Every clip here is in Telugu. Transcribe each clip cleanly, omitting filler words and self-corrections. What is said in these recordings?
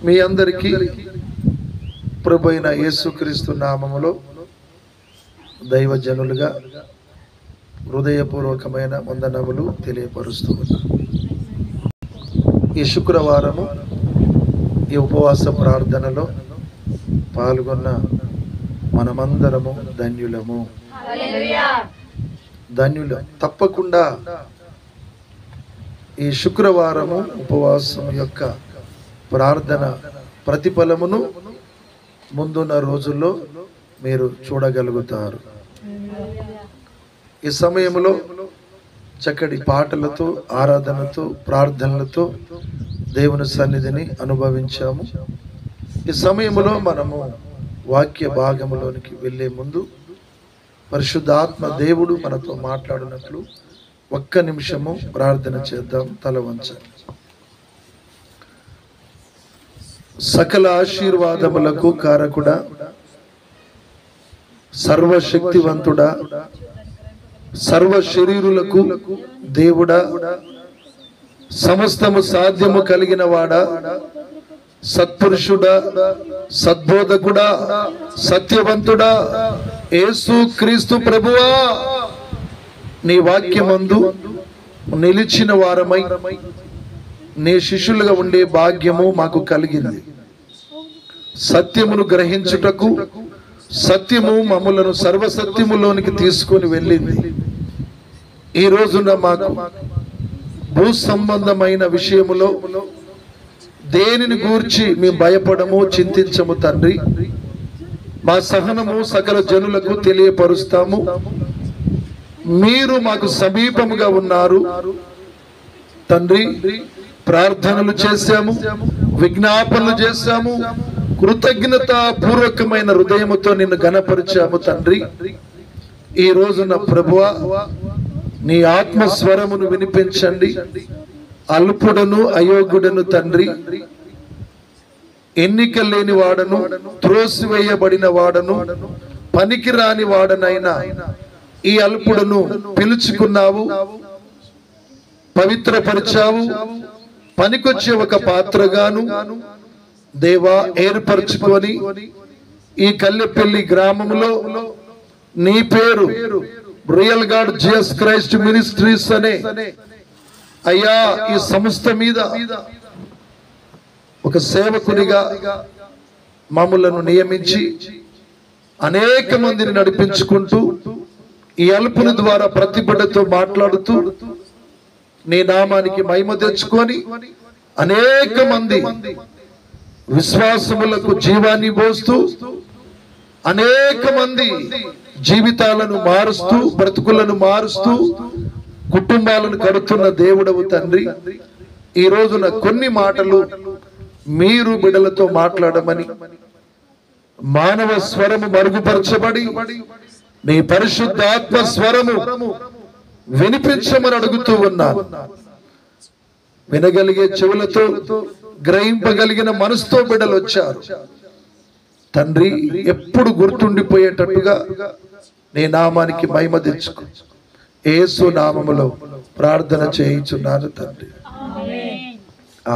మీ అందరికీ ప్రభు అయిన యేసుక్రీస్తు నామములో దైవజనులుగా హృదయపూర్వకమైన వందనములు తెలియపరుస్తూ ఉన్నాను. ఈ శుక్రవారము ఈ ఉపవాస ప్రార్థనలో పాల్గొన్న మనమందరము ధన్యులము. ధన్యులం. తప్పకుండా ఈ శుక్రవారము ఉపవాసం యొక్క ప్రార్థన ప్రతిఫలమును ముందున్న రోజుల్లో మీరు చూడగలుగుతారు. ఈ సమయంలో చక్కటి పాటలతో, ఆరాధనతో, ప్రార్థనలతో దేవుని సన్నిధిని అనుభవించాము. ఈ సమయంలో మనము వాక్య భాగములోనికి వెళ్ళే ముందు పరిశుద్ధాత్మ దేవుడు మనతో మాట్లాడినట్లు ఒక్క నిమిషము ప్రార్థన చేద్దాం. తల వంచండి. సకల ఆశీర్వాదములకు కారకుడా, సర్వశక్తివంతుడా, సర్వ శరీరులకు దేవుడా, సమస్తము సాధ్యము కలిగిన వాడా, సత్పురుషుడా, సద్బోధకుడా, సత్యవంతుడా, యేసు క్రీస్తు ప్రభువా, నీ వాక్యమందు నిలిచిన వారమై నీ శిష్యులుగా ఉండే భాగ్యము మాకు కలిగింది. సత్యమును గ్రహించుటకు సత్యము మమ్ములను సర్వసత్యములోనికి తీసుకొని వెళ్ళింది. ఈ రోజున మాకు భూ సంబంధమైన విషయములో దేనిని గూర్చి మేము భయపడము, చింతించము తండ్రి. మా సహనము సకల జనులకు తెలియపరుస్తాము. మీరు మాకు సమీపముగా ఉన్నారు తండ్రి. ప్రార్థనలు చేశాము, విజ్ఞాపనలు చేశాము, కృతజ్ఞత పూర్వకమైన హృదయముతో నిన్ను ఘనపరిచాము తండ్రి. ఈ రోజున ప్రభువా, నీ ఆత్మస్వరమును వినిపించండి. అల్పుడను అయోగ్యుడను తండ్రి, ఎన్నిక లేని వాడను, త్రోసివేయబడిన వాడను, పనికిరాని వాడనైనా ఈ అల్పుడను పిలుచుకున్నావు, పవిత్రపరిచావు, పనికొచ్చే ఒక పాత్రగాను దేవా ఏర్పరచుకొని ఈ కల్లెపల్లి గ్రామంలో నీ పేరు real God Jesus Christ ministries అనే అయ్యా ఈ సంస్థ మీద ఒక సేవకునిగా మమ్ములను నియమించి అనేక మందిని నడిపించుకుంటూ ఈ అల్పుని ద్వారా ప్రతి బిడ్డతో మాట్లాడుతూ నీ నామానికి మహిమ తెచ్చుకొని అనేక మంది విశ్వాసములకు జీవాన్ని పోస్తూ అనేక మంది జీవితాలను మారుస్తూ, బ్రతుకులను మారుస్తూ, కుటుంబాలను కడుతున్న దేవుడవు తండ్రి. ఈ రోజున కొన్ని మాటలు మీరు బిడ్డలతో మాట్లాడమని, మానవ స్వరము మరుగుపరచబడి నీ పరిశుద్ధాత్మ స్వరము వినిపించమని అడుగుతూ ఉన్నాను. వినగలిగే చెవులతో, గ్రహింపగలిగిన మనసుతో బిడ్డలు వచ్చారు తండ్రి. ఎప్పుడు గుర్తుండిపోయేటట్టుగా నీ నామానికి మహిమ తెచ్చుకో. యేసు నామములో ప్రార్థన చేయించున్నాను తండ్రి.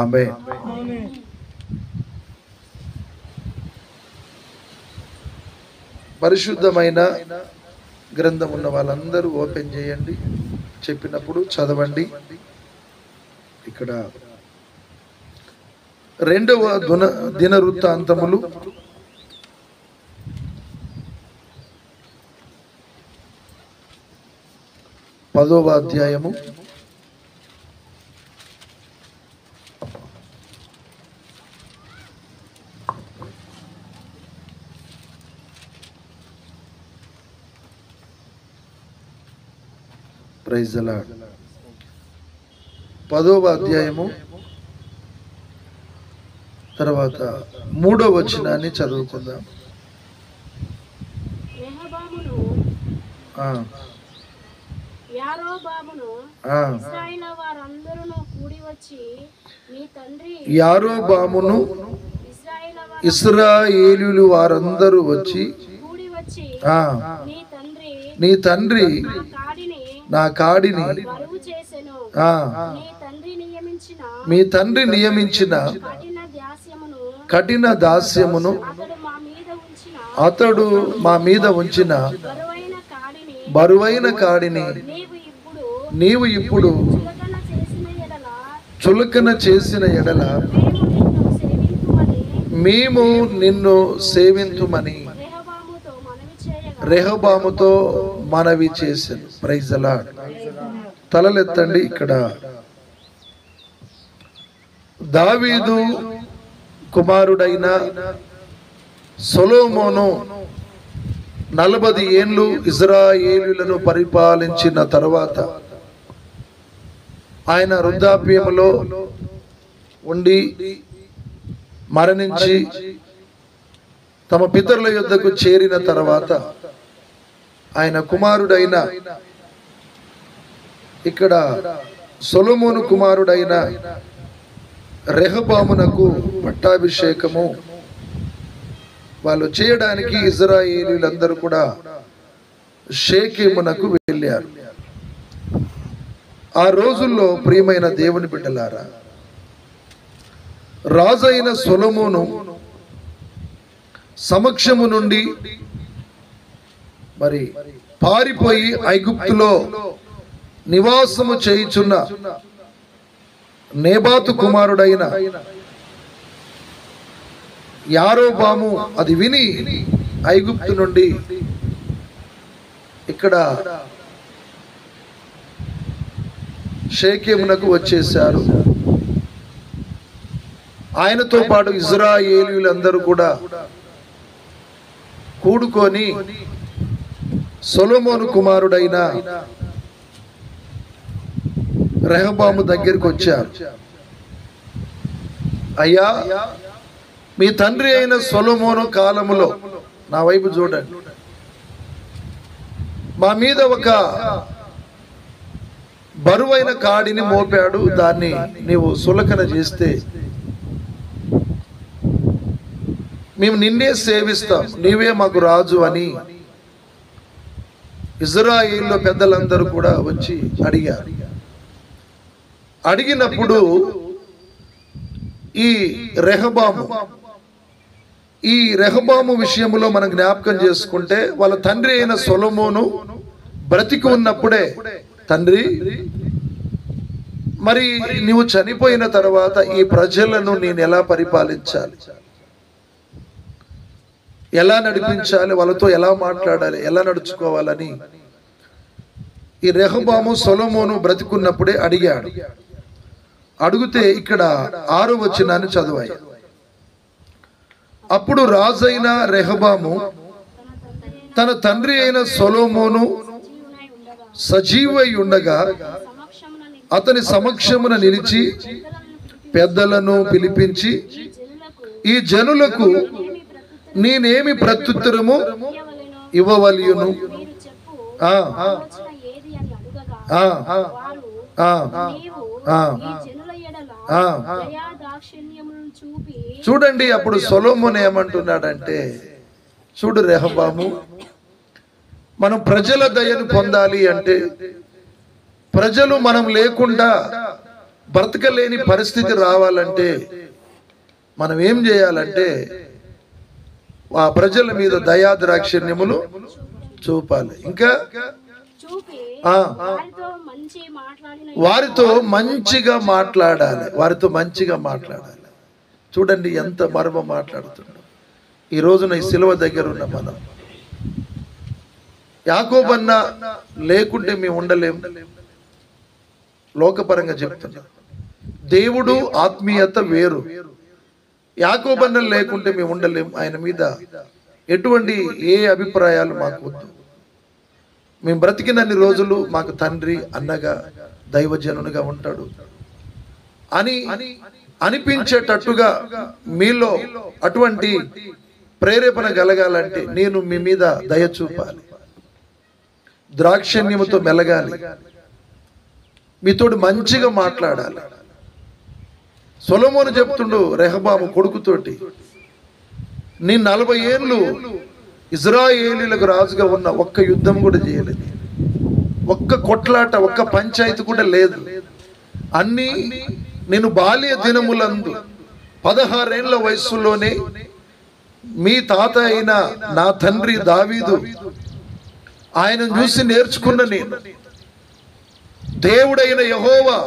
ఆమేన్. పరిశుద్ధమైన గ్రంథం ఉన్న వాళ్ళందరూ ఓపెన్ చేయండి. చెప్పినప్పుడు చదవండి. ఇక్కడ 2వ దినవృత్తాంతములు 10వ అధ్యాయము 10వ అధ్యాయము తర్వాత 3వ వచనాన్ని చదువుకుందాం. యారోబామును ఇశ్రాయేలీయులు వారందరూ వచ్చి నీ తండ్రి నా కాడిని మీ తండ్రి నియమించిన కఠిన దాస్యమును అతడు మా మీద ఉంచిన బరువైన కాడిని నీవు ఇప్పుడు చులకన చేసిన ఎడల మేము నిన్ను సేవింతుమని రెహబాముతో మనవి చేశాను. Praise the Lord. తలలెత్తండి. ఇక్కడ దావీదు కుమారుడైన సొలొమోను 40 ఏళ్ళు ఇజ్రాయేలీయులను పరిపాలించిన తరువాత ఆయన వృద్ధాప్యములో ఉండి మరణించి తమ పితరుల యొద్దకు చేరిన తర్వాత ఆయన కుమారుడైన ఇక్కడ సొలొమోను కుమారుడైన రెహబామునకు పట్టాభిషేకము వాళ్ళు చేయడానికి ఇజ్రాయేలీయులందరూ కూడా షేకెమునకు వెళ్ళారు. ఆ రోజుల్లో ప్రియమైన దేవుని బిడ్డలారా, రాజైన సొలొమోను సమక్షము నుండి మరి పారిపోయి ఐగుప్తులో నివాసము చేయుచున్న నేబాతు కుమారుడైన యారోబాము అది విని ఐగుప్తు నుండి ఇక్కడ షేకెమునకు వచ్చేశారు. ఆయనతో పాటు ఇజ్రాయేలీయులందరూ కూడా కూడుకొని సొలొమోను కుమారుడైన రెహబాము దగ్గరికి వచ్చారు. అయ్యా, మీ తండ్రి అయిన సొలొమోను కాలములో, నా వైపు చూడండి, మా మీద ఒక బరువైన కాడిని మోపాడు, దాన్ని నీవు సులకన చేస్తే మేము నిన్నే సేవిస్తాం, నీవే మాకు రాజు అని ఇజ్రాయేలు పెద్దలందరూ కూడా వచ్చి అడిగారు. అడిగినప్పుడు ఈ రెహబాము విషయంలో మనం జ్ఞాపకం చేసుకుంటే, వాళ్ళ తండ్రి అయిన సొలొమోను బ్రతికి ఉన్నప్పుడే, తండ్రి మరి నీవు చనిపోయిన తర్వాత ఈ ప్రజలను నేను ఎలా పరిపాలించాలి, ఎలా నడిపించాలి, వాళ్ళతో ఎలా మాట్లాడాలి, ఎలా నడుచుకోవాలని ఈ రెహబాము సొలొమోను బ్రతికున్నప్పుడే అడిగాడు. అడిగితే ఇక్కడ 6వ వచనాన్ని చదివాయి. అప్పుడు రాజైన రెహబాము తన తండ్రి అయిన సొలొమోను సజీవై ఉండగా అతని సమక్షమున నిలిచి పెద్దలను పిలిపించి, ఈ జనులకు నేనేమి ప్రత్యుత్తరము ఇవ్వవలయును? చూడండి, అప్పుడు సొలొమోను ఏమంటున్నాడంటే, చూడు రెహబాము, మనం ప్రజల దయను పొందాలి అంటే, ప్రజలు మనం లేకుండా బ్రతకలేని పరిస్థితి రావాలంటే మనం ఏం చేయాలంటే, ఆ ప్రజల మీద దయాద్రాక్షిణ్యములు చూపాలి. ఇంకా వారితో మంచిగా మాట్లాడాలి. చూడండి ఎంత మర్మ మాట్లాడుతున్నాం. ఈ రోజున ఈ సిలువ దగ్గర ఉన్న మనం, యాకోబన్న లేకుంటే మేము ఉండలేం. లోకపరంగా చెప్తున్నా, దేవుడు ఆత్మీయత వేరు. యాకోబన్న లేకుంటే మేము ఉండలేం. ఆయన మీద ఎటువంటి ఏ అభిప్రాయాలు మాకు వద్దు. మేము బ్రతికినన్ని రోజులు మాకు తండ్రి, అన్నగా, దైవజనునిగా ఉంటాడు అని అనిపించేటట్టుగా మీలో అటువంటి ప్రేరేపణ కలగాలంటే నేను మీ మీద దయ చూపాలి, ద్రాక్షణ్యముతో మెలగాలి, మీతోటి మంచిగా మాట్లాడాలి. సొలొమోను చెప్తుండు రెహబాము కొడుకుతోటి, నీ 40 ఏళ్ళు ఇజ్రాయేలీలకు రాజుగా ఉన్న ఒక్క యుద్ధం కూడా చేయలేదు, ఒక్క కొట్లాట, ఒక్క పంచాయతీ కూడా లేదు. అన్నీ నేను బాల్య దినములందు 16 ఏళ్ల వయసులోనే మీ తాత అయిన నా తండ్రి దావీదు ఆయనను చూసి నేర్చుకున్న నేను. దేవుడైన యెహోవా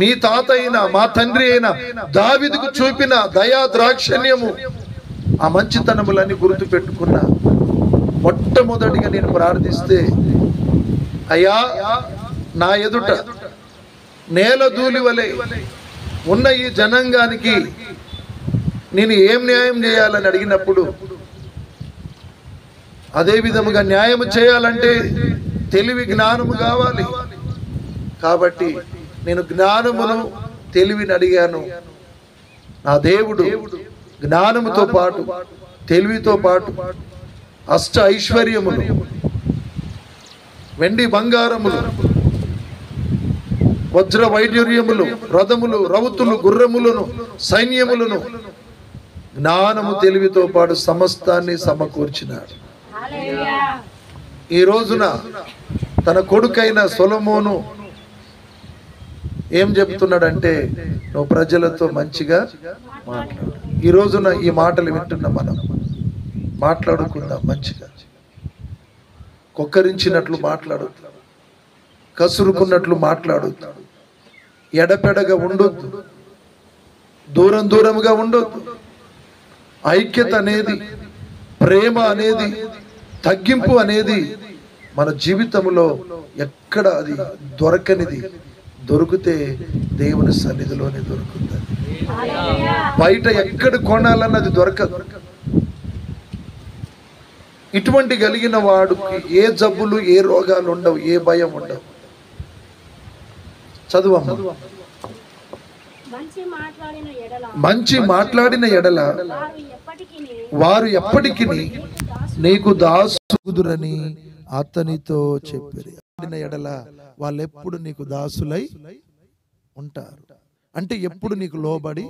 మీ తాత అయిన మా తండ్రి అయిన దావీదుకు చూపిన దయా ద్రాక్షణ్యము ఆ మంచితనములన్నీ గుర్తు పెట్టుకున్నా. మొట్టమొదటిగా నేను ప్రార్థిస్తే, అయ్యా నా ఎదుట నేల ధూళి వలె ఉన్న ఈ జనాంగానికి నేను ఏం న్యాయం చేయాలని అడిగినప్పుడు, అదే విధముగా న్యాయం చేయాలంటే తెలివి జ్ఞానము కావాలి. కాబట్టి నేను జ్ఞానమును తెలివిని అడిగాను. నా దేవుడు జ్ఞానముతో పాటు తెలివితో పాటు అష్ట ఐశ్వర్యములు, వెండి బంగారములు, వజ్ర వైఢూర్యములు, రథములు, రౌతులు, గుర్రములను, సైన్యములను, జ్ఞానము తెలివితో పాటు సమస్తాన్ని సమకూర్చినాడు. ఈ రోజున తన కొడుకైన సొలొమోను ఏం చెప్తున్నాడంటే, నువ్వు ప్రజలతో మంచిగా మాట్లాడు. ఈ రోజున ఈ మాటలు వింటున్నా మనం, మాట్లాడుకుందాం మంచిగా. కొక్కరించినట్లు మాట్లాడొద్దు, కసురుకున్నట్లు మాట్లాడొద్దు, ఎడపెడగా ఉండొద్దు, దూరం దూరంగా ఉండొద్దు. ఐక్యత అనేది, ప్రేమ అనేది, తగ్గింపు అనేది మన జీవితంలో ఎక్కడ అది దొరకనిది. దొరికితే దేవుని సన్నిధిలోనే దొరుకుతుంది. బయట ఎక్కడ కొనాలన్నది దొరకదు. ఇటువంటి కలిగిన వాడికి ఏ జబ్బులు, ఏ రోగాలు ఉండవు, ఏ భయం ఉండవు. చదువమ్మ. మంచి మాట్లాడిన ఎడల వారు ఎప్పటికీ నీకు దాసుదురని అతనితో చెప్పారు. ఎడల వాళ్ళు ఎప్పుడు నీకు దాసులై ఉంటారు. అంటే ఎప్పుడు నీకు లోబడి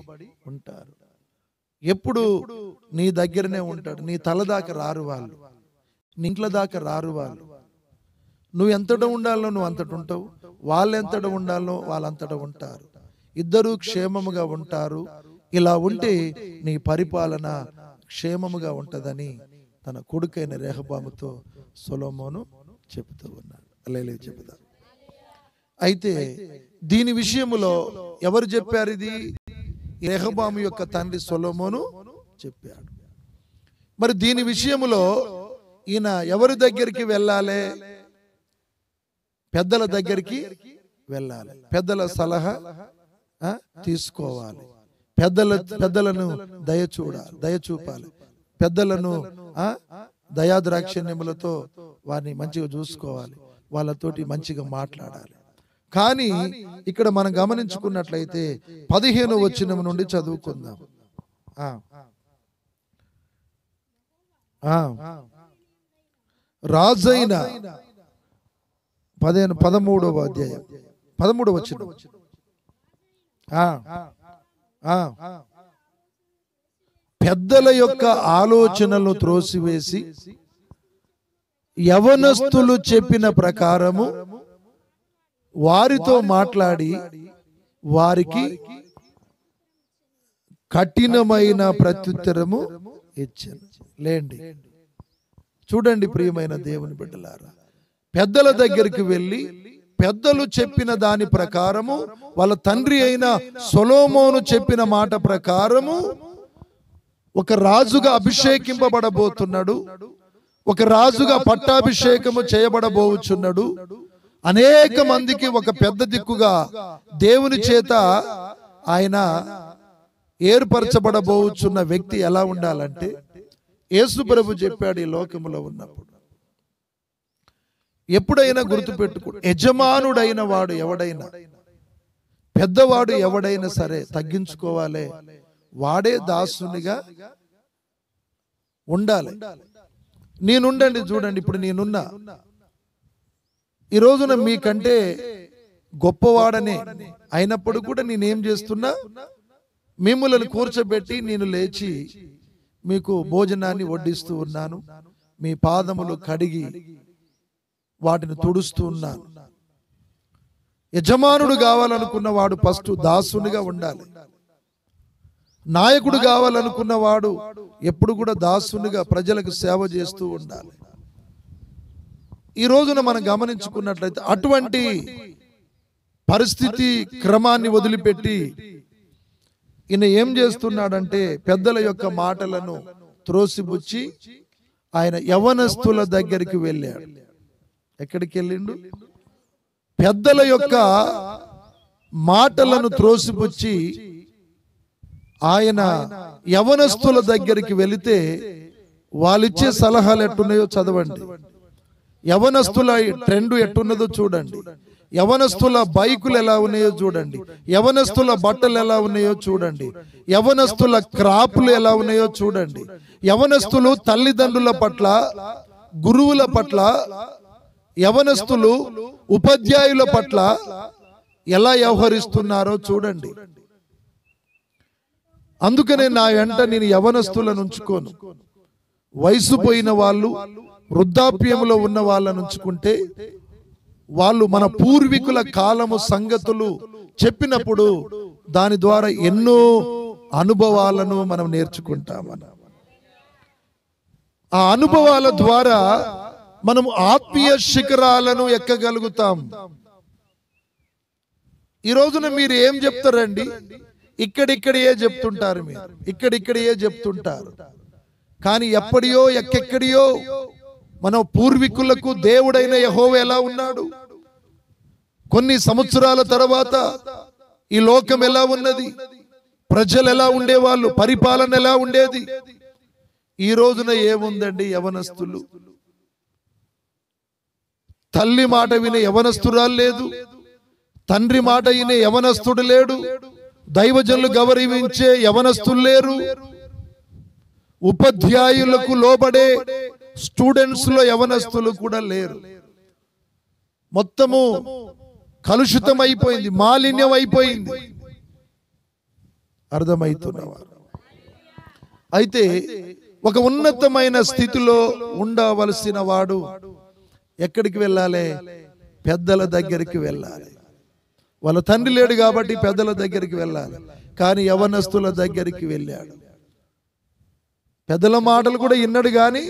ఉంటారు, ఎప్పుడు నీ దగ్గరనే ఉంటాడు. నీ తల దాకా రారు వాళ్ళు, నీ ఇంట్ల దాకా రారు వాళ్ళు. నువ్వు ఎంతటా ఉండాలో నువ్వు అంతటా ఉంటావు, వాళ్ళు ఎంతటా ఉండాలో వాళ్ళంతటా ఉంటారు. ఇద్దరూ క్షేమముగా ఉంటారు. ఇలా ఉంటే నీ పరిపాలన క్షేమముగా ఉంటుందని తన కొడుకైన రెహబాముతో సొలొమోను చెబుతూ ఉన్నాడు. అల్లెలూయా చెబుతారు. అయితే దీని విషయములో ఎవరు చెప్పారు? ఇది రెహబాము యొక్క తండ్రి సొలొమోను చెప్పాడు. మరి దీని విషయములో ఈయన ఎవరి దగ్గరికి వెళ్ళాలి? పెద్దల దగ్గరికి వెళ్ళాలి. పెద్దల సలహా తీసుకోవాలి. పెద్దలను దయచూపాలి. పెద్దలను దయాద్రాక్షణ్యములతో వారిని మంచిగా చూసుకోవాలి, వాళ్ళతోటి మంచిగా మాట్లాడాలి. కానీ ఇక్కడ మనం గమనించుకున్నట్లయితే 15వ వచనం నుండి చదువుకుందాం. రాజైన 13వ అధ్యాయం 13వ వచనం. పెద్దల యొక్క ఆలోచనలు త్రోసివేసి యవనస్తులు చెప్పిన ప్రకారము వారితో మాట్లాడి వారికి కఠినమైన ప్రత్యుత్తరము ఇచ్చాను. లేండి, చూడండి ప్రియమైన దేవుని బిడ్డలారా, పెద్దల దగ్గరికి వెళ్ళి పెద్దలు చెప్పిన దాని ప్రకారము, వాళ్ళ తండ్రి అయిన సొలొమోను చెప్పిన మాట ప్రకారము ఒక రాజుగా అభిషేకింపబడబోతున్నాడు, ఒక రాజుగా పట్టాభిషేకము చేయబడబోచున్నాడు. అనేక మందికి ఒక పెద్ద దిక్కుగా దేవుని చేత ఆయన ఏర్పరచబడబోచున్న వ్యక్తి ఎలా ఉండాలంటే, యేసు ప్రభు చెప్పాడు ఈ లోకములో ఉన్నప్పుడు, ఎప్పుడైనా గుర్తుపెట్టుకో, యజమానుడైన వాడు ఎవడైనా, పెద్దవాడు ఎవడైనా సరే తగ్గించుకోవాలి, వాడే దాసునిగా ఉండాలి. నేనుండండి, చూడండి, ఇప్పుడు నేనున్నా, ఈ రోజున మీకంటే గొప్పవాడనే అయినప్పుడు కూడా నేనేం చేస్తున్నా, మిమ్మల్ని కూర్చోబెట్టి నేను లేచి మీకు భోజనాన్ని వడ్డిస్తూ ఉన్నాను, మీ పాదములు కడిగి వాటిని తుడుస్తూ ఉన్నాను. యజమానుడు కావాలనుకున్న వాడు ఫస్ట్ దాసునిగా ఉండాలి. నాయకుడు కావాలనుకున్నవాడు ఎప్పుడు కూడా దాసునిగా ప్రజలకు సేవ చేస్తూ ఉండాలి. ఈ రోజున మనం గమనించుకున్నట్లయితే అటువంటి పరిస్థితి క్రమాన్ని వదిలిపెట్టి ఈయన ఏం చేస్తున్నాడంటే పెద్దల యొక్క మాటలను త్రోసిపుచ్చి ఆయన యవనస్తుల దగ్గరికి వెళ్ళాడు. ఎక్కడికి వెళ్ళిండు? పెద్దల యొక్క మాటలను త్రోసిపుచ్చి ఆయన యవనస్తుల దగ్గరికి వెళితే వాళ్ళిచ్చే సలహాలు ఎట్టున్నాయో చదవండి. యవనస్తుల ట్రెండ్ ఎట్టున్నదో చూడండి. యవనస్తుల బైకులు ఎలా ఉన్నాయో చూడండి. యవనస్తుల బట్టలు ఎలా ఉన్నాయో చూడండి. యవనస్తుల క్రాపులు ఎలా ఉన్నాయో చూడండి. యవనస్తులు తల్లిదండ్రుల పట్ల, గురువుల పట్ల, యవనస్తులు ఉపాధ్యాయుల పట్ల ఎలా వ్యవహరిస్తున్నారో చూడండి. అందుకనే నా వెంట నేను యవనస్తులను ఉంచుకోను. వయసు పోయిన వాళ్ళు, వృద్ధాప్యంలో ఉన్న వాళ్ళను ఉంచుకుంటే వాళ్ళు మన పూర్వీకుల కాలము సంగతులు చెప్పినప్పుడు దాని ద్వారా ఎన్నో అనుభవాలను మనం నేర్చుకుంటామని. ఆ అనుభవాల ద్వారా మనం ఆత్మీయ శిఖరాలను ఎక్కగలుగుతాం. ఈ రోజున మీరు ఏం చెప్తారండి? ఇక్కడిక్కడే చెప్తుంటారు, మీరు ఇక్కడిక్కడే చెప్తుంటారు. కానీ ఎప్పటియో ఎక్కెక్కడియో మన పూర్వీకులకు దేవుడైన యెహోవా ఎలా ఉన్నాడు, కొన్ని సంవత్సరాల తర్వాత ఈ లోకం ఎలా ఉన్నది, ప్రజలు ఎలా ఉండేవాళ్ళు, పరిపాలన ఎలా ఉండేది. ఈ రోజున ఏముందండి? యవనస్తులు తల్లి మాట వినే యవనస్తురాలు లేదు, తండ్రి మాట వినే యవనస్తుడు లేడు, దైవజనులు గౌరవించే యవనస్తులు లేరు, ఉపాధ్యాయులకు లోబడే స్టూడెంట్స్ లో యవనస్తులు కూడా లేరు. మొత్తము కలుషితం అయిపోయింది, మాలిన్యం అయిపోయింది. అర్థమవుతున్నవా? అయితే ఒక ఉన్నతమైన స్థితిలో ఉండవలసిన వాడు ఎక్కడికి వెళ్ళాలి? పెద్దల దగ్గరికి వెళ్ళాలి. వాళ్ళ తండ్రి లేడు కాబట్టి పెద్దల దగ్గరికి వెళ్ళాలి. కానీ యవనస్తుల దగ్గరికి వెళ్ళాడు. పెద్దల మాటలు కూడా విన్నాడు, కానీ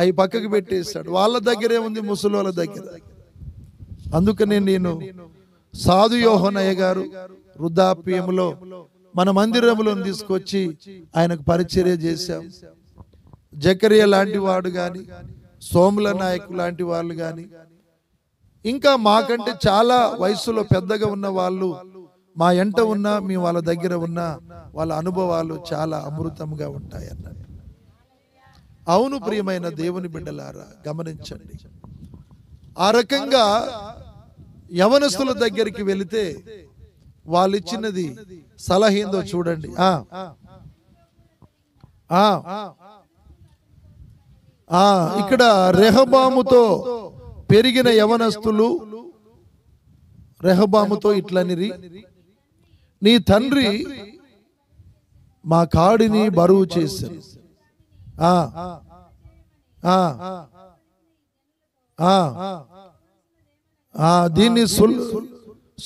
అవి పక్కకు పెట్టేశాడు. వాళ్ళ దగ్గరే ఉంది, ముసలోళ్ళ దగ్గర. అందుకనే నేను సాధు యోహనయ్య గారు వృద్ధాప్యంలో మన మందిరంలో తీసుకొచ్చి ఆయనకు పరిచర్య చేశాం. జకరియా లాంటి వాడు కానీ, సోముల నాయకు లాంటి వాళ్ళు కానీ, ఇంకా మాకంటే చాలా వయసులో పెద్దగా ఉన్న వాళ్ళు మా ఎంట ఉన్నా, మీ వాళ్ళ దగ్గర ఉన్నా, వాళ్ళ అనుభవాలు చాలా అమృతంగా ఉంటాయి అన్నట్టు. అవును ప్రియమైన దేవుని బిడ్డలారా, గమనించండి. ఆ రకంగా యవనస్తుల దగ్గరికి వెళితే వాళ్ళు ఇచ్చినది సలహా ఏందో చూడండి. ఇక్కడ రెహబాముతో పెరిగిన యవనస్తులు రెహబాముతో ఇట్లనిరి, నీ తండ్రి మా కాడిని బరువు చేశాను, దీన్ని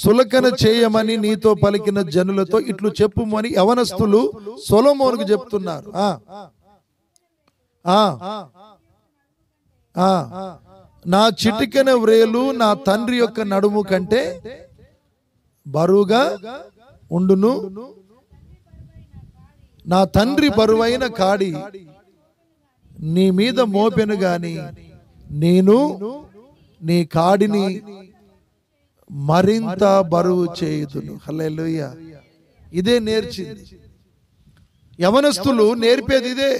సులకన చేయమని నీతో పలికిన జనులతో ఇట్లు చెప్పుమని యవనస్తులు సొలొమోనుకు చెప్తున్నారు. నా చిటికెన వ్రేలు నా తండ్రి యొక్క నడుము కంటే బరువుగా ఉండును, నా తండ్రి బరువైన కాడి నీ మీద మోపెను గాని నేను నీ కాడిని మరింత బరువు చేయుదును. హల్లెలూయా. ఇదే నేర్చింది యవనస్తులు, నేర్పేది ఇదే.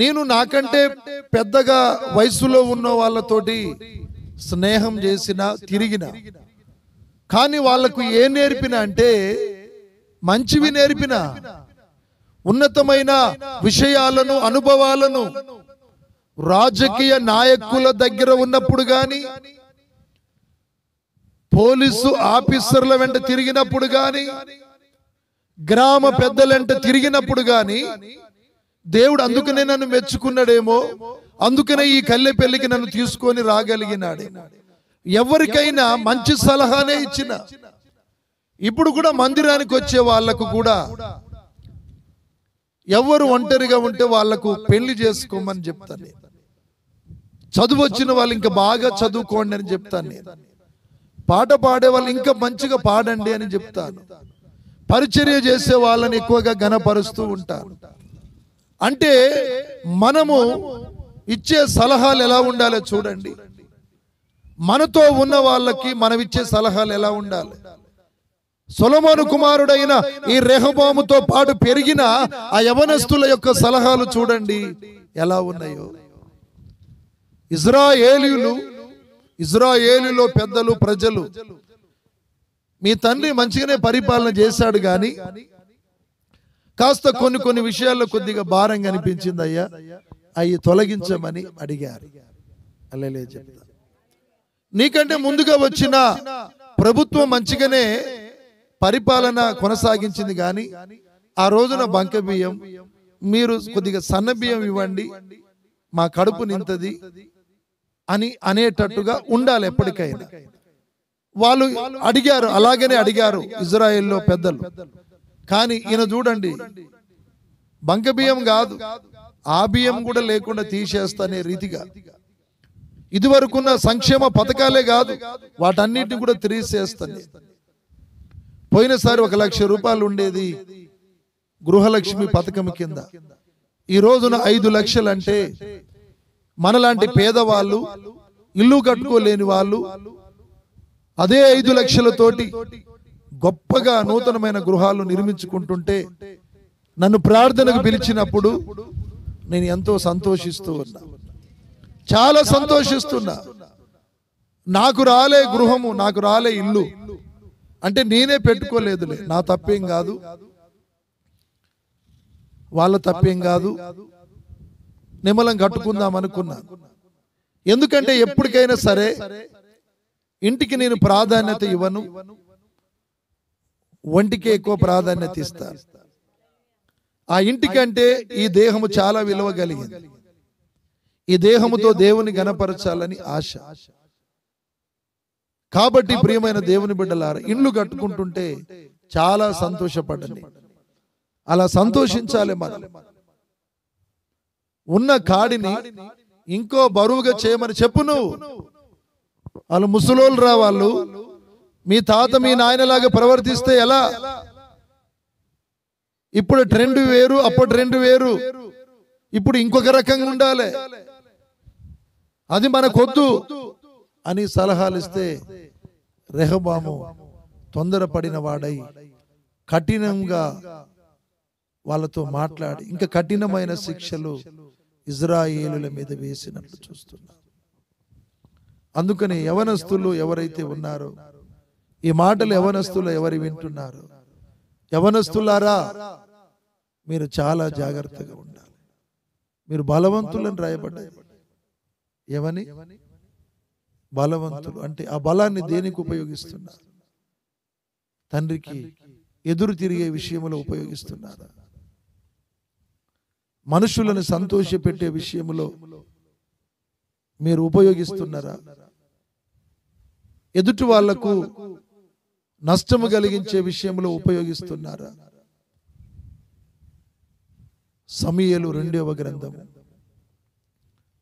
నేను నాకంటే పెద్దగా వయసులో ఉన్న వాళ్ళతోటి స్నేహం చేసిన, తిరిగిన, కానీ వాళ్లకు ఏం నేర్పిన అంటే మంచివి నేర్పిన, ఉన్నతమైన విషయాలను, అనుభవాలను. రాజకీయ నాయకుల దగ్గర ఉన్నప్పుడు గాని, పోలీసు ఆఫీసర్ల వెంట తిరిగినప్పుడు గాని, గ్రామ పెద్దల వెంట తిరిగినప్పుడు గాని దేవుడు అందుకనే నన్ను మెచ్చుకున్నాడేమో, అందుకనే ఈ కల్లె పెళ్లికి నన్ను తీసుకొని రాగలిగినాడే. ఎవరికైనా మంచి సలహానే ఇచ్చిన, ఇప్పుడు కూడా మందిరానికి వచ్చే వాళ్లకు కూడా ఎవరు ఒంటరిగా ఉంటే వాళ్లకు పెళ్లి చేసుకోమని చెప్తాను. చదువు వచ్చిన వాళ్ళు ఇంకా బాగా చదువుకోండి అని చెప్తాను. నేను పాట పాడే వాళ్ళు ఇంకా మంచిగా పాడండి అని చెప్తాను. పరిచర్య చేసే వాళ్ళని ఎక్కువగా ఘనపరుస్తూ ఉంటాను. అంటే మనము ఇచ్చే సలహాలు ఎలా ఉండాలో చూడండి. మనతో ఉన్న వాళ్ళకి మనం ఇచ్చే సలహాలు ఎలా ఉండాలి. సొలొమోను కుమారుడైన ఈ రెహబాముతో పాటు పెరిగిన ఆ యవనస్తుల యొక్క సలహాలు చూడండి ఎలా ఉన్నాయో. ఇజ్రాయేలులో పెద్దలు, ప్రజలు, మీ తండ్రి మంచిగానే పరిపాలన చేశాడు కానీ కాస్త కొన్ని విషయాల్లో కొద్దిగా భారంగా అనిపించింది అయ్యా, అవి తొలగించమని అడిగారు. అల్లెలే చెప్తా. నీకంటే ముందుగా వచ్చిన ప్రభుత్వం మంచిగానే పరిపాలన కొనసాగించింది కానీ ఆ రోజున బంక బియ్యం, మీరు కొద్దిగా సన్న బియ్యం ఇవ్వండి, మా కడుపు నింతది అని అనేటట్టుగా ఉండాలి ఎప్పటికైనా. వాళ్ళు అడిగారు, అలాగనే అడిగారు ఇజ్రాయెల్లో పెద్దలు. కానీ ఈయన చూడండి, బంక బియ్యం కాదు, ఆ బియ్యం కూడా లేకుండా తీసేస్తానే రీతిగా ఇదివరకున్న సంక్షేమ పథకాలే కాదు, వాటన్నిటిని కూడా తీసేస్తాను. పోయినసారి 1 లక్ష రూపాయలు ఉండేది గృహలక్ష్మి పథకం కింద, ఈ రోజున 5 లక్షలు. అంటే మనలాంటి పేదవాళ్ళు, ఇల్లు కట్టుకోలేని వాళ్ళు అదే 5 లక్షలతోటి గొప్పగా నూతనమైన గృహాలు నిర్మించుకుంటుంటే నన్ను ప్రార్థనకు పిలిచినప్పుడు నేను ఎంతో సంతోషిస్తూ ఉన్నా, చాలా సంతోషిస్తున్నా. నాకు రాలే గృహము, నాకు రాలే ఇల్లు అంటే నేనే పెట్టుకోలేదులే, నా తప్పేం కాదు, వాళ్ళ తప్పేం కాదు, నిమ్మలం కట్టుకుందాం అనుకున్నా. ఎందుకంటే ఎప్పటికైనా సరే ఇంటికి నేను ప్రాధాన్యత ఇవ్వను, ఒంటికి ఎక్కువ ప్రాధాన్యత ఇస్తా. ఆ ఇంటికంటే ఈ దేహము చాలా విలువ కలిగింది. ఈ దేహముతో దేవుని గణపరచాలని ఆశ. కాబట్టి ప్రియమైన దేవుని బిడ్డలారా, ఇండ్లు కట్టుకుంటుంటే చాలా సంతోషపడండి. అలా సంతోషించాలి. మనం ఉన్న కాడిని ఇంకో బరువుగా చేయమని చెప్పు. నువ్వు వాళ్ళు ముసలోళ్ళు రా, వాళ్ళు మీ తాత మీ నాయనలాగా ప్రవర్తిస్తే ఎలా? ఇప్పుడు ట్రెండ్ వేరు, అప్పుడు ట్రెండ్ వేరు, ఇప్పుడు ఇంకొక రకంగా ఉండాలి, అది మనకొద్దు అని సలహాలు ఇస్తే రెహబాము తొందరపడిన వాడై కఠినంగా వాళ్ళతో మాట్లాడి ఇంకా కఠినమైన శిక్షలు ఇజ్రాయేలుల మీద వేసినట్లు చూస్తున్నారు. అందుకని యవనస్తులు ఎవరైతే ఉన్నారో, ఈ మాటలు యవనస్తులు ఎవరు వింటున్నారు, యవనస్తులారా మీరు చాలా జాగ్రత్తగా ఉండాలి. మీరు బలవంతులను రాయబడ్డాయి. ఏమని? బలవంతులు అంటే ఆ బలాన్ని దేనికి ఉపయోగిస్తున్నారు? తండ్రికి ఎదురు తిరిగే విషయంలో ఉపయోగిస్తున్నారా? మనుషులను సంతోషపెట్టే విషయంలో మీరు ఉపయోగిస్తున్నారా? ఎదుటి వాళ్లకు నష్టము కలిగించే విషయంలో ఉపయోగిస్తున్నారా? సమూయేలు 2వ గ్రంథము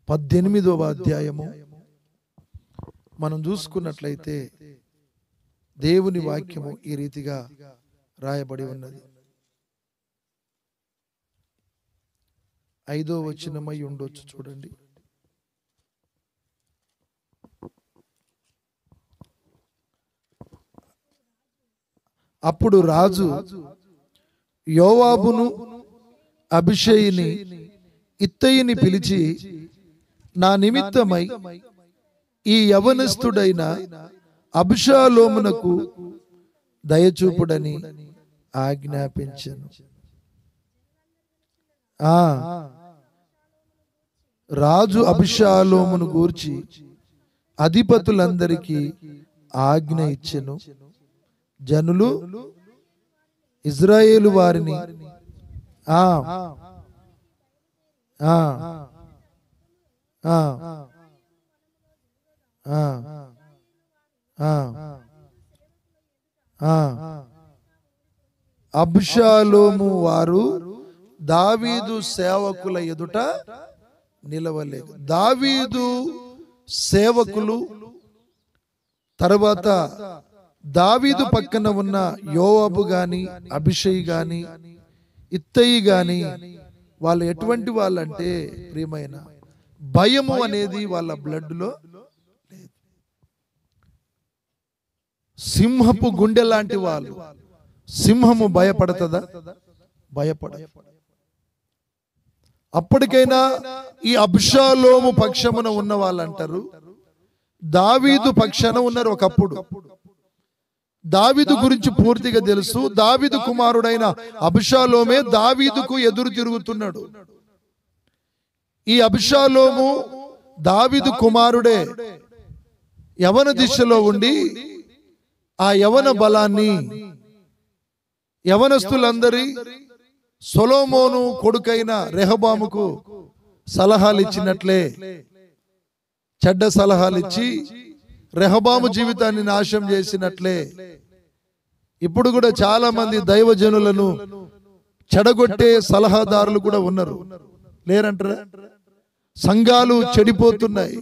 18వ అధ్యాయము మనం చూసుకున్నట్లయితే దేవుని వాక్యము ఈ రీతిగా రాయబడి ఉన్నది. 5వ వచనమై ఉండొచ్చు, చూడండి. అప్పుడు రాజు యోవాబును అబీషైని ఇత్తయిని పిలిచి, నా నిమిత్తమై ఈ యవనస్తుడైన అబ్షాలోమునకు దయచూపుడని ఆజ్ఞాపించెను. రాజు అబ్షాలోమును గూర్చి అధిపతులందరికీ ఆజ్ఞ ఇచ్చెను. జనులు ఇజ్రాయేలు వారిని అబ్షాలోము వారు దావీదు సేవకుల ఎదుట నిలవలేదు. దావీదు సేవకులు తర్వాత దావీదు పక్కన ఉన్న యోవాబు గాని, అభిషయ్ గాని, ఇత్తయి గాని వాళ్ళు ఎటువంటి వాళ్ళంటే ప్రియమైన భయము అనేది వాళ్ళ బ్లడ్ లో లేదు. సింహపు గుండె లాంటి వాళ్ళు. సింహము భయపడుతుందా? భయపడదు. అప్పటికైనా ఈ అబ్షాలోము పక్షమున ఉన్న వాళ్ళు అంటారు, దావీదు పక్షాన ఉన్నారు. ఒకప్పుడు దావీదు గురించి పూర్తిగా తెలుసు. దావీదు కుమారుడైన అబ్షాలోమే దావీదుకు ఎదురు తిరుగుతున్నాడు. ఈ అబ్షాలోము దావీదు కుమారుడే యవన దిశలో ఉండి ఆ యవన బలాన్ని యవనస్తులందరి సొలొమోను కొడుకైన రెహబాముకు సలహాలు ఇచ్చినట్లే చెడ్డ సలహాలు ఇచ్చి రెహబాము జీవితాన్ని నాశనం చేసినట్లే ఇప్పుడు కూడా చాలా మంది దైవజనులను చెడగొట్టే సలహాదారులు కూడా ఉన్నారు. లేరంటారా? సంఘాలు చెడిపోతున్నాయి.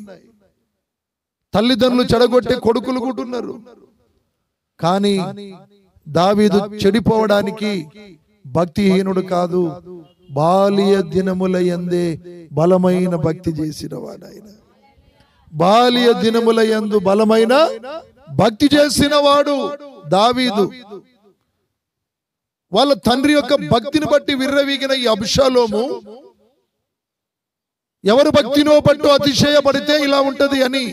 తల్లిదండ్రులు చెడగొట్టే కొడుకులు కూడా ఉన్నారు. కానీ దావీదు చెడిపోవడానికి భక్తిహీనుడు కాదు, బాల్య దినముల యందే బలమైన భక్తి చేసిన వాడు ఆయన. బాల్య దినముల యందు బలమైన భక్తి చేసిన వాడు దావీదు. వాళ్ళ తండ్రి యొక్క భక్తిని బట్టి విర్రవీగిన ఈ అబ్షాలోము ఎవరు భక్తినో పట్టు అతిశయపడితే ఇలా ఉంటది అని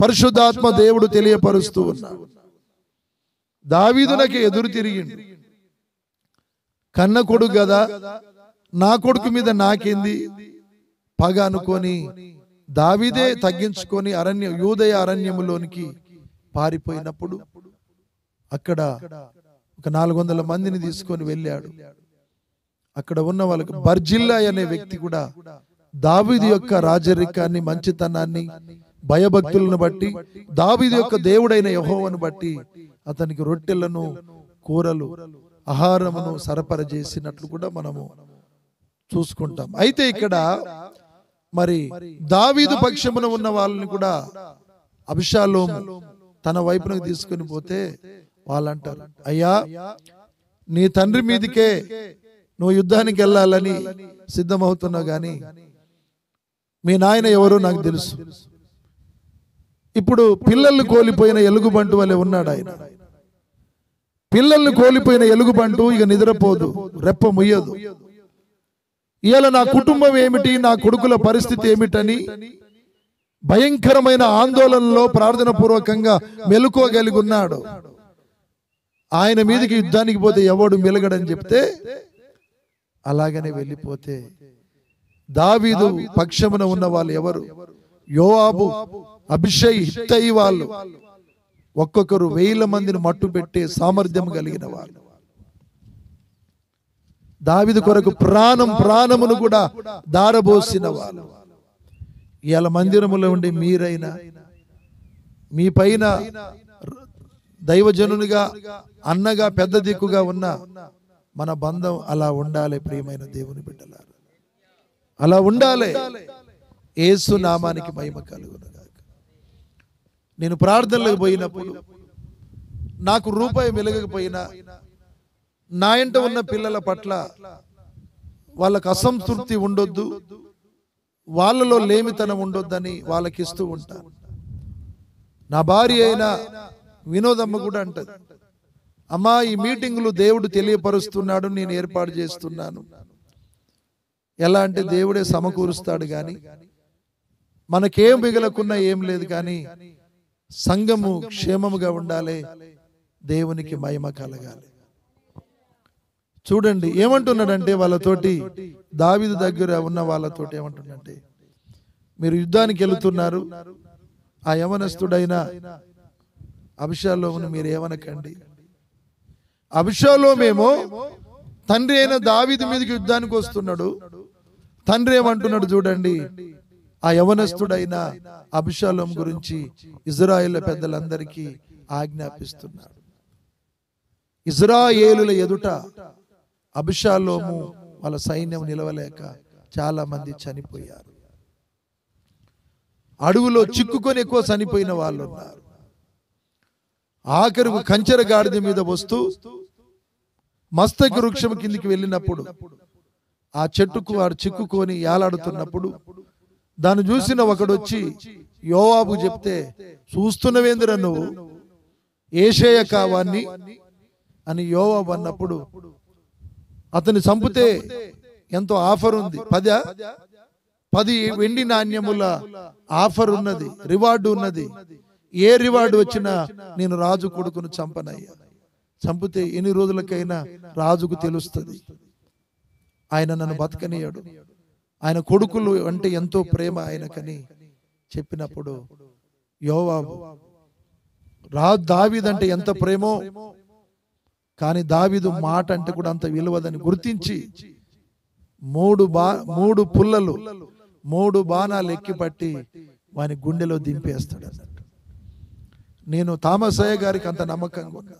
పరిశుద్ధాత్మ దేవుడు తెలియపరుస్తూ ఉన్నాడు. దావీదునకి ఎదురు తిరిగిండు. కన్న కొడుకు కదా, నా కొడుకు మీద నాకేంది పగ అనుకొని దావీదే తగ్గించుకొని యూదయ అరణ్యములోనికి పారిపోయినప్పుడు అక్కడ ఒక 400 మందిని తీసుకొని వెళ్ళాడు. అక్కడ ఉన్న వాళ్ళకి బర్జిల్లా అనే వ్యక్తి కూడా దావీదు యొక్క రాజరికాన్ని, మంచితనాన్ని, భయభక్తులను బట్టి, దావీదు యొక్క దేవుడైన యెహోవాను బట్టి అతనికి రొట్టెలను, కూరలు, ఆహారమును సరఫరా చేసినట్లు కూడా మనము చూసుకుంటాం. అయితే ఇక్కడ మరి దావీదు పక్షమున ఉన్న వాళ్ళని కూడా అబ్షాలోము తన వైపునకు తీసుకుని పోతే వాళ్ళంటారు, అయ్యా నీ తండ్రి మీదికే నువ్వు యుద్ధానికి వెళ్ళాలని సిద్ధమవుతున్నావు, కానీ మీ నాయన ఎవరో నాకు తెలుసు. ఇప్పుడు పిల్లల్ని కోల్పోయిన ఎలుగుబంటు వలె ఉన్నాడు ఆయన. పిల్లల్ని కోల్పోయిన ఎలుగుబంటు ఇక నిద్రపోదు, రెప్ప ముయ్యదు. ఇవాళ నా కుటుంబం ఏమిటి, నా కొడుకుల పరిస్థితి ఏమిటని భయంకరమైన ఆందోళనలో ప్రార్థన పూర్వకంగా మెలుకోగలిగి ఉన్నాడు. ఆయన మీదకి యుద్ధానికి పోతే ఎవడు మెలగడని చెప్తే అలాగనే వెళ్ళిపోతే దావీదు పక్షమున ఉన్న వాళ్ళు ఎవరు? యోవాబు, అభిషయ్, హిత్తయి వాళ్ళు ఒక్కొక్కరు 1000 మందిని మట్టు పెట్టే సామర్థ్యం కలిగిన వాళ్ళు. దావీదు కొరకు ప్రాణమును కూడా దారబోసిన వాళ్ళు. ఇవాళ మందిరములో ఉండి మీరైనా మీ పైన దైవజనునిగా, అన్నగా, పెద్ద దిక్కుగా ఉన్న మన బంధం అలా ఉండాలి. ప్రియమైన దేవుని బిడ్డలారా, అలా ఉండాలి. యేసు నామానికి మహిమ కలుగును గాక. నేను ప్రార్థనలకు పోయినప్పుడు నాకు రూపాయి వెలగకపోయినా నా ఇంట ఉన్న పిల్లల పట్ల వాళ్ళకు అసంతృప్తి ఉండొద్దు, వాళ్ళలో లేమితనం ఉండొద్దని వాళ్ళకి ఇస్తూ ఉంటాను. నా భార్య అయినా వినోదమ్మ కూడా అంటది, అమ్మా ఈ మీటింగులు దేవుడు తెలియపరుస్తున్నాడు, నేను ఏర్పాటు చేస్తున్నాను. ఎలా అంటే దేవుడే సమకూరుస్తాడు, కానీ మనకేం మిగలకున్నా ఏం లేదు, కానీ సంఘము క్షేమముగా ఉండాలి, దేవునికి మహిమ కలగాలి. చూడండి ఏమంటున్నాడంటే వాళ్ళతోటి, దావీదు దగ్గర ఉన్న వాళ్ళతోటి ఏమంటున్నాడంటే, మీరు యుద్ధానికి వెళుతున్నారు, ఆ యవనస్తుడైన అబ్షాలోమును మీరు ఏమనకండి. అబ్షాలోమేమో తండ్రి అయిన దావీదు మీదకి యుద్ధానికి వస్తున్నాడు. తండ్రి ఏమంటున్నాడు చూడండి, ఆ యవనస్తుడైన అబ్షాలోము గురించి ఇజ్రాయేల్ పెద్దలందరికీ ఆజ్ఞాపిస్తున్నాడు. ఇజ్రాయేలుల ఎదుట అబిషాలోము వాళ్ళ సైన్యం నిలవలేక చాలా మంది చనిపోయారు. అడవులో చిక్కుకొని ఎక్కువ చనిపోయిన వాళ్ళు ఉన్నారు. ఆఖరుకు కంచెర గాడిద మీద వస్తూ మస్తక వృక్షం కిందికి వెళ్ళినప్పుడు ఆ చెట్టుకు వాడు చిక్కుకొని ఏలాడుతున్నప్పుడు దాన్ని చూసిన ఒకడు వచ్చి యోవాబు చెప్తే, చూస్తున్నవేంద్ర నువ్వు, ఏషయ కావాన్ని అని యోవాబు అన్నప్పుడు, అతన్ని చంపితే ఎంతో ఆఫర్ ఉంది, 10 వెండి నాణ్యముల ఆఫర్ ఉన్నది, రివార్డు ఉన్నది. ఏ రివార్డు వచ్చినా నేను రాజు కొడుకును చంపనయ్యా, చంపితే ఎన్ని రోజులకైనా రాజుకు తెలుస్తుంది, ఆయన నన్ను బతకనీయాడు, ఆయన కొడుకులు అంటే ఎంతో ప్రేమ ఆయనకని చెప్పినప్పుడు యోవాబు దావీదు అంటే ఎంత ప్రేమో, కానీ దావీదు మాట అంటే కూడా అంత విలువదని గుర్తించి 3 పుల్లలు 3 బాణాలు ఎక్కిపట్టి వాని గుండెలో దింపేస్తాడు అన్నట్టు. నేను థామస్ అయ్య గారికి అంత నమ్మకంగా ఉన్నా,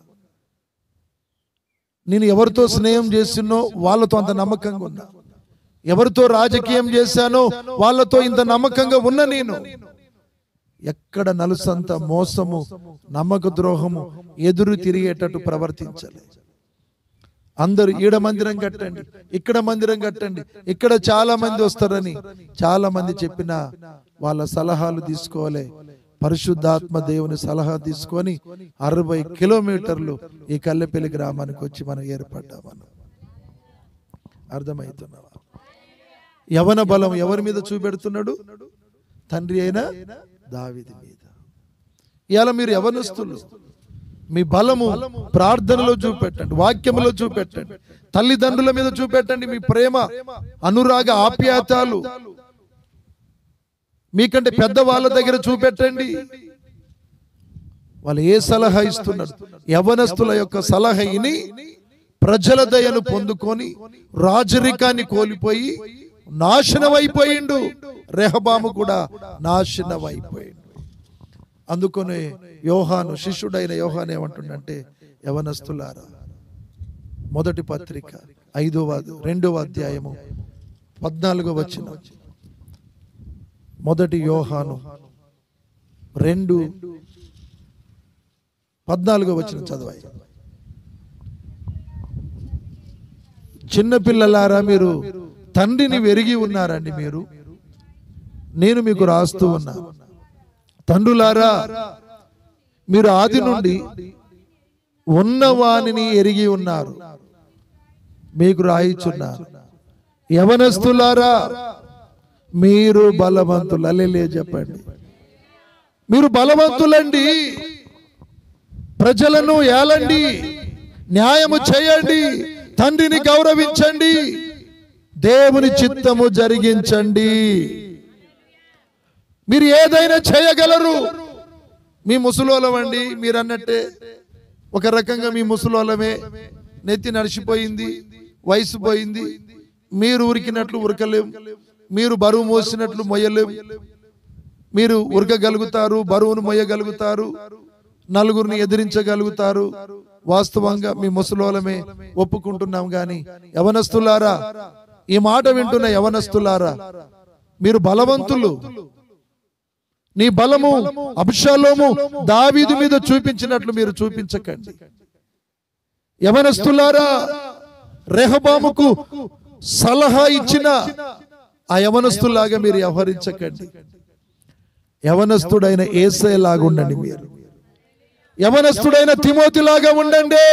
నేను ఎవరితో స్నేహం చేసినో వాళ్ళతో అంత నమ్మకంగా ఉన్నా, ఎవరితో రాజకీయం చేశానో వాళ్ళతో ఇంత నమ్మకంగా ఉన్నా, నేను ఎక్కడ నలుసంత మోసము నమ్మక ద్రోహము ఎదురు తిరిగేటట్టు ప్రవర్తించాలి. అందరూ ఈడ మందిరం కట్టండి, ఇక్కడ మందిరం కట్టండి, ఇక్కడ చాలా మంది వస్తారని చాలా మంది చెప్పినా వాళ్ళ సలహాలు తీసుకోవాలి. పరిశుద్ధాత్మ దేవుని సలహా తీసుకొని 60 కిలోమీటర్లు ఈ కల్లెపల్లి గ్రామానికి వచ్చి మనం ఏర్పడ్డామని అర్థమవుతున్నావా? యవన బలం ఎవరి మీద చూపెడుతున్నాడు? తండ్రి అయిన దావీదు మీద. ఇవాళ మీరు యవనస్తులు, మీ బలము ప్రార్థనలో చూపెట్టండి, వాక్యములో చూపెట్టండి, తల్లిదండ్రుల మీద చూపెట్టండి. మీ ప్రేమ, అనురాగ, ఆప్యాయతలు మీకంటే పెద్ద వాళ్ళ దగ్గర చూపెట్టండి. వాళ్ళు ఏ సలహా ఇస్తున్నారు? యవనస్తుల యొక్క సలహా విని ప్రజల దయను పొందుకొని రాజరికాన్ని కోల్పోయి నాశనమైపోయిండు. రెహబాము కూడా నాశనమైపోయిండు. అందుకనే యోహాను, శిష్యుడైన యోహాను ఏమంటుండంటే, యవనస్తులారా, మొదటి పత్రిక 2వ అధ్యాయము 14వ వచనం, మొదటి యోహాను 2:14 వచనం చదవాలి. చిన్నపిల్లలారా, మీరు తండ్రిని వెరిగి ఉన్నారండి. నేను మీకు రాస్తూ ఉన్నా. తండ్రులారా, మీరు ఆది నుండి ఉన్నవానిని ఎరిగి ఉన్నారు, మీకు రాయిచున్నారు. యవనస్తులారా, మీరు బలవంతులు. అల్లెలే చెప్పండి. మీరు బలవంతులండి. ప్రజలను ఏలండి, న్యాయము చేయండి, తండ్రిని గౌరవించండి, దేవుని చిత్తము జరిగించండి. మీరు ఏదైనా చేయగలరు. మీ ముసలోళ్ళమండి, మీరు అన్నట్టే ఒక రకంగా మీ ముసలోళ్ళమే. నెత్తి నడిచిపోయింది, వయసు పోయింది, మీరు ఉరికినట్లు ఉరకలేం, మీరు బరువు మోసినట్లు మొయ్యలేం. మీరు ఉరకగలుగుతారు, బరువును మొయ్యగలుగుతారు, నలుగురిని ఎదిరించగలుగుతారు. వాస్తవంగా మీ ముసలోళ్ళమే ఒప్పుకుంటున్నాం. కానీ యవనస్తులారా, ఈ మాట వింటున్న యవనస్తులారా, మీరు బలవంతులు. నీ బలము అబ్షాలోము దావీదు మీద చూపించినట్లు మీరు చూపించకండి. యవనస్తులారా, రెహబాముకు సలహా ఇచ్చిన ఆ యవనస్తులాగా మీరు వ్యవహరించకండి. యవనస్తుడైన యేసయ్య లాగా ఉండండి. మీరు యవనస్తుడైన తిమోతి లాగా ఉండండి.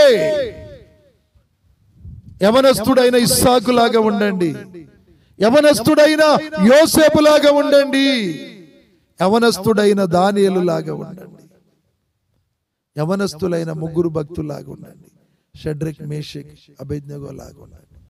యవనస్తుడైన ఇస్సాకు లాగా ఉండండి. యవనస్తుడైన యోసేపు లాగా ఉండండి. యవనస్తుడైన దానియేలు లాగా ఉండండి. యవనస్తులైన 3 భక్తులాగా ఉండండి. షడ్రక్, మేషక్, అబేద్నెగో లాగా ఉండండి.